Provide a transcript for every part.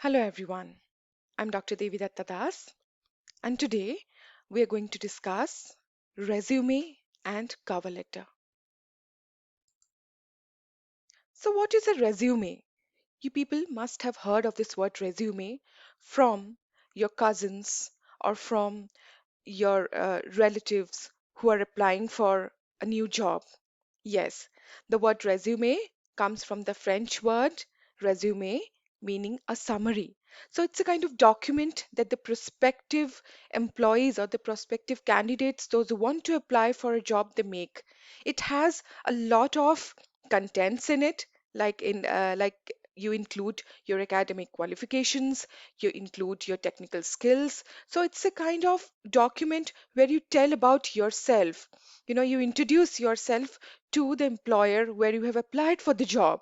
Hello everyone, I'm Dr. Devidatta Das, and today we are going to discuss resume and cover letter. So, what is a resume? You people must have heard of this word resume from your cousins or from your relatives who are applying for a new job. Yes, the word resume comes from the French word resume, meaning a summary. So it's a kind of document that the prospective employees or the prospective candidates, those who want to apply for a job, they make. It has a lot of contents in it, like you include your academic qualifications, you include your technical skills. So it's a kind of document where you tell about yourself. You introduce yourself to the employer where you have applied for the job.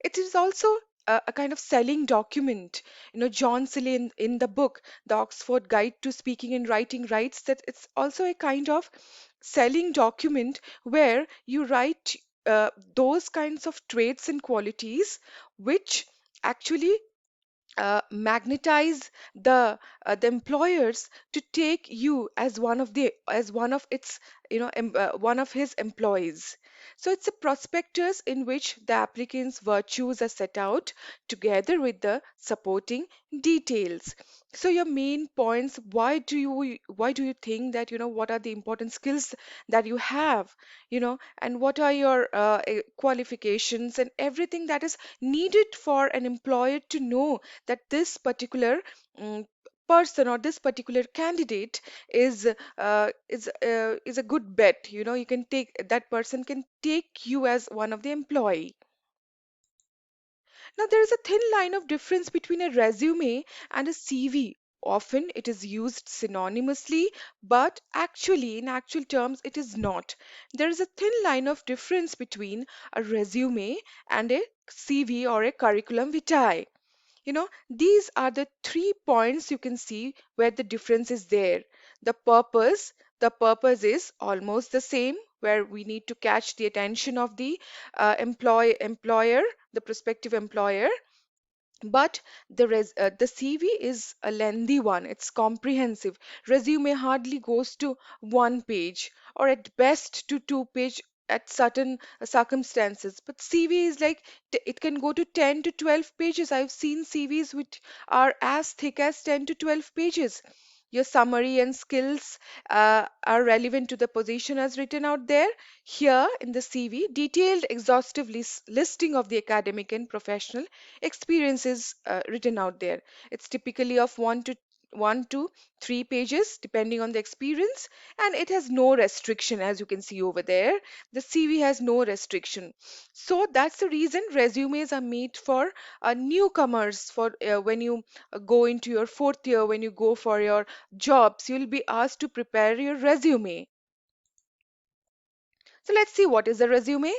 It is also a kind of selling document. John Seeley in the book, The Oxford Guide to Speaking and Writing, writes that it's also a kind of selling document where you write those kinds of traits and qualities which actually magnetize the employers to take you as one of its one of his employees. So it's a prospectus in which the applicant's virtues are set out together with the supporting details. So your main points, why do you think that, what are the important skills that you have, and what are your qualifications and everything that is needed for an employer to know that this particular mm, person or this particular candidate is a good bet. You can take that person can take you as one of the employee. Now there is a thin line of difference between a resume and a CV. Often it is used synonymously, but actually, in actual terms, it is not. There is a thin line of difference between a resume and a CV or a curriculum vitae. These are the 3 points you can see where the difference is there. The purpose is almost the same, where we need to catch the attention of the employer, the prospective employer. But the CV is a lengthy one. It's comprehensive. Resume hardly goes to 1 page, or at best to 2 page at certain circumstances. But CV is like it can go to 10 to 12 pages. I've seen CVs which are as thick as 10 to 12 pages. Your summary and skills are relevant to the position as written out there. Here in the CV, detailed, exhaustive listing of the academic and professional experiences written out there. It's typically of 1 to 3 pages, depending on the experience, and it has no restriction, as you can see over there. The CV has no restriction. So that's the reason resumes are made for newcomers. For when you go into your fourth year, when you go for your jobs, you'll be asked to prepare your resume. So let's see what is a resume.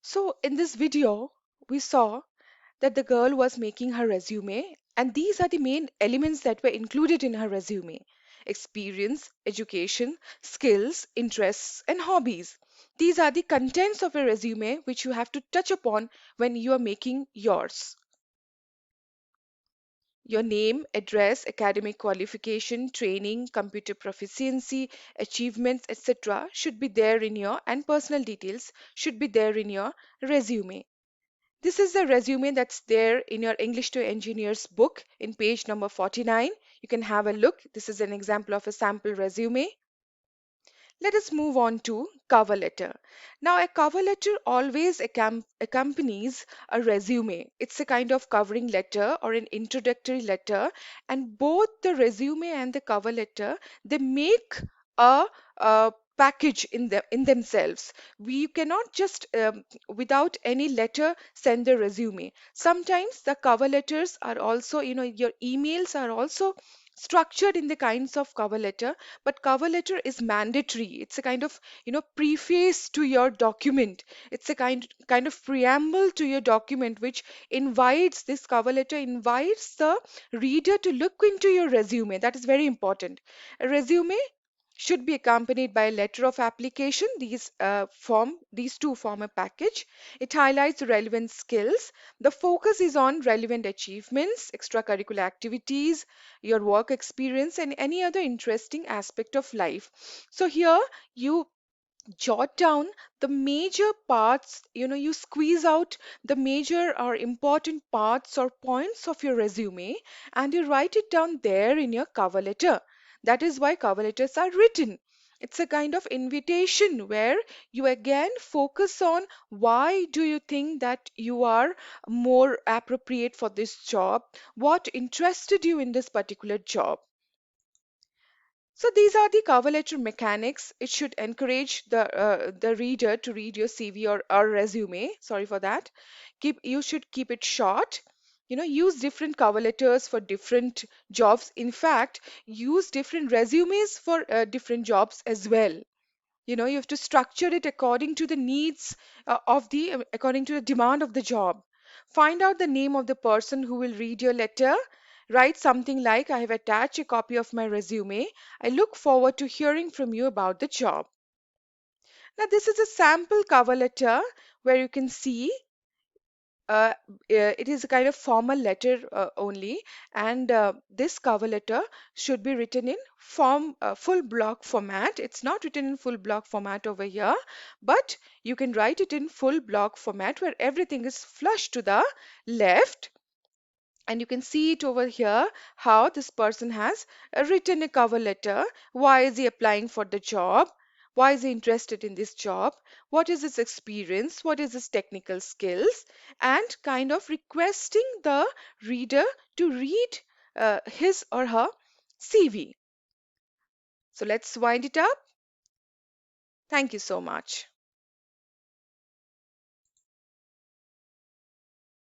So in this video, we saw that the girl was making her resume, and these are the main elements that were included in her resume. experience, education, skills, interests, and hobbies. These are the contents of a resume which you have to touch upon when you are making yours. Your name, address, academic qualification, training, computer proficiency, achievements, etc. should be there in your, and personal details should be there in your resume. This is the resume that's there in your English to Engineers book in page number 49. You can have a look. This is an example of a sample resume. Let us move on to cover letter. Now, a cover letter always accompanies a resume. It's a kind of covering letter or an introductory letter, and both the resume and the cover letter they make a, package in themselves. We cannot just without any letter send the resume. Sometimes the cover letters are also, your emails are also structured in the kinds of cover letter, but cover letter is mandatory. It's a kind of, preface to your document. It's a kind of preamble to your document which invites, this cover letter invites the reader to look into your resume. That is very important. A resume should be accompanied by a letter of application. These two form a package. It highlights relevant skills. The focus is on relevant achievements, extracurricular activities, your work experience, and any other interesting aspect of life. So here you jot down the major parts, you squeeze out the major or important parts or points of your resume, and you write it down there in your cover letter. That is why cover letters are written. It's a kind of invitation where you again focus on why do you think that you are more appropriate for this job, what interested you in this particular job. So these are the cover letter mechanics. It should encourage the reader to read your CV or resume. Sorry for that. You should keep it short. Use different cover letters for different jobs. In fact, use different resumes for different jobs as well. You have to structure it according to the needs according to the demand of the job. Find out the name of the person who will read your letter. Write something like, I have attached a copy of my resume. I look forward to hearing from you about the job. Now this is a sample cover letter where you can see it is a kind of formal letter only, and this cover letter should be written in full block format. It's not written in full block format over here, but you can write it in full block format where everything is flush to the left, and you can see it over here how this person has written a cover letter. Why is he applying for the job? Why is he interested in this job? What is his experience? What is his technical skills? And kind of requesting the reader to read his or her CV. So let's wind it up. Thank you so much.